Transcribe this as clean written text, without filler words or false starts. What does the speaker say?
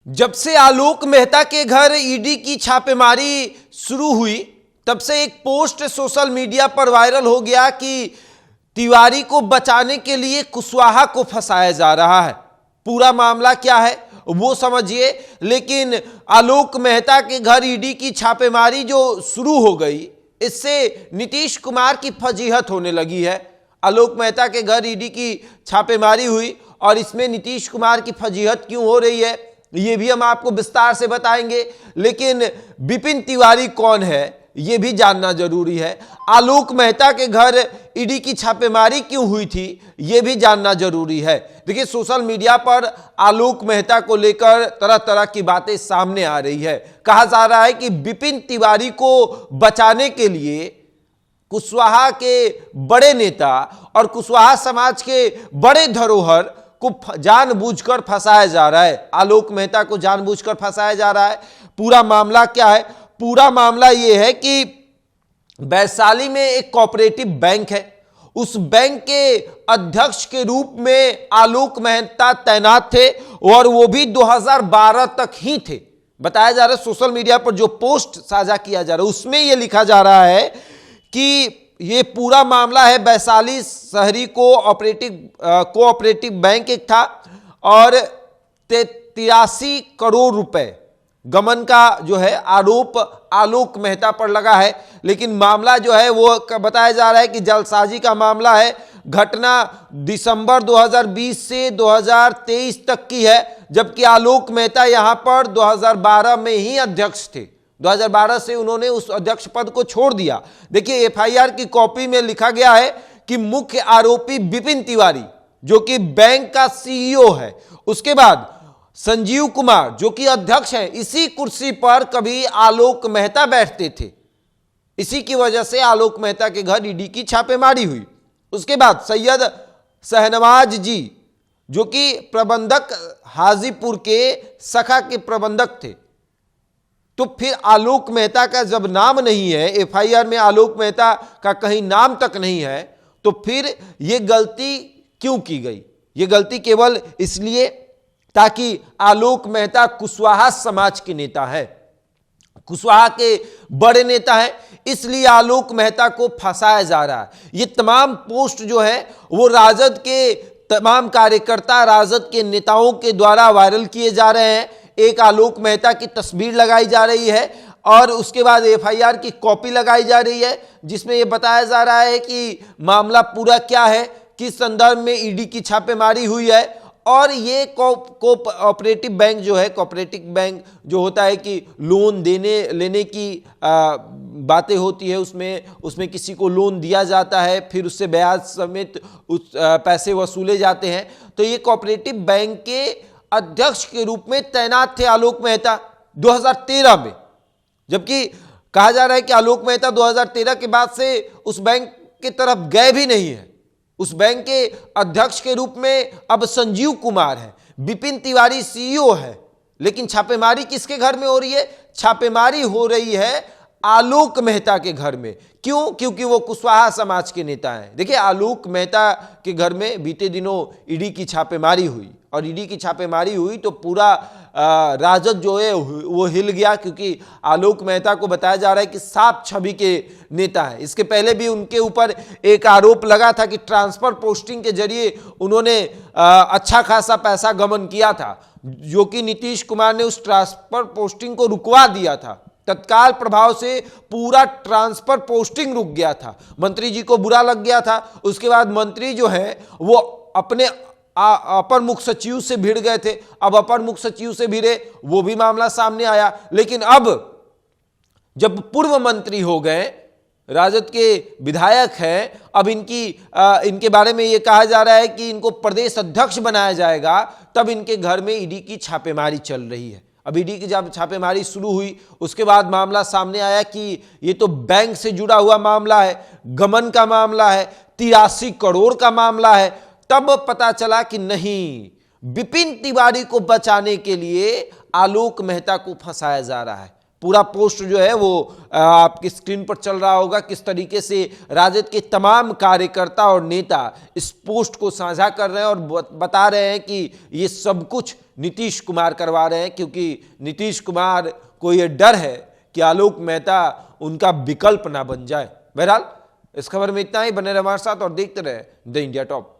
जब से आलोक मेहता के घर ईडी की छापेमारी शुरू हुई, तब से एक पोस्ट सोशल मीडिया पर वायरल हो गया कि तिवारी को बचाने के लिए कुशवाहा को फंसाया जा रहा है। पूरा मामला क्या है वो समझिए। लेकिन आलोक मेहता के घर ईडी की छापेमारी जो शुरू हो गई, इससे नीतीश कुमार की फजीहत होने लगी है। आलोक मेहता के घर ईडी की छापेमारी हुई और इसमें नीतीश कुमार की फजीहत क्यों हो रही है ये भी हम आपको विस्तार से बताएंगे। लेकिन विपिन तिवारी कौन है ये भी जानना जरूरी है। आलोक मेहता के घर ईडी की छापेमारी क्यों हुई थी ये भी जानना जरूरी है। देखिए, सोशल मीडिया पर आलोक मेहता को लेकर तरह तरह की बातें सामने आ रही है। कहा जा रहा है कि विपिन तिवारी को बचाने के लिए कुशवाहा के बड़े नेता और कुशवाहा समाज के बड़े धरोहर को जानबूझकर फंसाया जा रहा है। आलोक मेहता को जानबूझकर फंसाया जा रहा है। पूरा मामला क्या है? पूरा मामला यह है कि वैशाली में एक कोऑपरेटिव बैंक है, उस बैंक के अध्यक्ष के रूप में आलोक मेहता तैनात थे और वो भी 2012 तक ही थे। बताया जा रहा है, सोशल मीडिया पर जो पोस्ट साझा किया जा रहा है उसमें यह लिखा जा रहा है कि ये पूरा मामला है वैशाली शहरी कोऑपरेटिव बैंक एक था और 83 करोड़ रुपए गमन का जो है आरोप आलोक मेहता पर लगा है। लेकिन मामला जो है वो बताया जा रहा है कि जालसाजी का मामला है। घटना दिसंबर 2020 से 2023 तक की है, जबकि आलोक मेहता यहां पर 2012 में ही अध्यक्ष थे। 2012 से उन्होंने उस अध्यक्ष पद को छोड़ दिया। देखिए, एफआईआर की कॉपी में लिखा गया है कि मुख्य आरोपी विपिन तिवारी जो कि बैंक का सीईओ है, उसके बाद संजीव कुमार जो कि अध्यक्ष हैं, इसी कुर्सी पर कभी आलोक मेहता बैठते थे। इसी की वजह से आलोक मेहता के घर ईडी की छापेमारी हुई। उसके बाद सैयद शहनवाज जी जो कि प्रबंधक हाजीपुर के शाखा के प्रबंधक थे। तो फिर आलोक मेहता का जब नाम नहीं है, एफआईआर में आलोक मेहता का कहीं नाम तक नहीं है, तो फिर यह गलती क्यों की गई? यह गलती केवल इसलिए ताकि आलोक मेहता कुशवाहा समाज के नेता है, कुशवाहा के बड़े नेता है, इसलिए आलोक मेहता को फंसाया जा रहा है। ये तमाम पोस्ट जो है वो राजद के तमाम कार्यकर्ता, राजद के नेताओं के द्वारा वायरल किए जा रहे हैं। एक आलोक मेहता की तस्वीर लगाई जा रही है और उसके बाद एफआईआर की कॉपी लगाई जा रही है, जिसमें यह बताया जा रहा है कि मामला पूरा क्या है, किस संदर्भ में ईडी की छापेमारी हुई है। और ये कोऑपरेटिव बैंक जो है, कोऑपरेटिव बैंक जो होता है कि लोन देने लेने की बातें होती है, उसमें किसी को लोन दिया जाता है, फिर उससे ब्याज समेत उस पैसे वसूले जाते हैं। तो ये कोऑपरेटिव बैंक के अध्यक्ष के रूप में तैनात थे आलोक मेहता 2013 में, जबकि कहा जा रहा है कि आलोक मेहता 2013 के बाद से उस बैंक की तरफ गए भी नहीं है। उस बैंक के अध्यक्ष के रूप में अब संजीव कुमार है, विपिन तिवारी सीईओ है। लेकिन छापेमारी किसके घर में हो रही है? छापेमारी हो रही है आलोक मेहता के घर में। क्यों? क्योंकि वो कुशवाहा समाज के नेता हैं। देखिए, आलोक मेहता के घर में बीते दिनों ईडी की छापेमारी हुई और ईडी की छापेमारी हुई तो पूरा राजद जो है वो हिल गया, क्योंकि आलोक मेहता को बताया जा रहा है कि साफ छवि के नेता है। इसके पहले भी उनके ऊपर एक आरोप लगा था कि ट्रांसफर पोस्टिंग के जरिए उन्होंने अच्छा खासा पैसा गमन किया था, जो कि नीतीश कुमार ने उस ट्रांसफर पोस्टिंग को रुकवा दिया था। तत्काल प्रभाव से पूरा ट्रांसफर पोस्टिंग रुक गया था, मंत्री जी को बुरा लग गया था। उसके बाद मंत्री जो है वो अपने अपर मुख्य सचिव से भिड़ गए थे। अब अपर मुख्य सचिव से भिड़े, वो भी मामला सामने आया। लेकिन अब जब पूर्व मंत्री हो गए, राजद के विधायक हैं, अब इनके बारे में यह कहा जा रहा है कि इनको प्रदेश अध्यक्ष बनाया जाएगा, तब इनके घर में ईडी की छापेमारी चल रही है। अब ईडी की जब छापेमारी शुरू हुई, उसके बाद मामला सामने आया कि ये तो बैंक से जुड़ा हुआ मामला है, गमन का मामला है, 83 करोड़ का मामला है। तब पता चला कि नहीं, विपिन तिवारी को बचाने के लिए आलोक मेहता को फंसाया जा रहा है। पूरा पोस्ट जो है वो आपकी स्क्रीन पर चल रहा होगा, किस तरीके से राजद के तमाम कार्यकर्ता और नेता इस पोस्ट को साझा कर रहे हैं और बता रहे हैं कि ये सब कुछ नीतीश कुमार करवा रहे हैं, क्योंकि नीतीश कुमार को ये डर है कि आलोक मेहता उनका विकल्प ना बन जाए। बहरहाल इस खबर में इतना ही। बने रहे हमारे साथ और देखते रहे द इंडिया टॉप।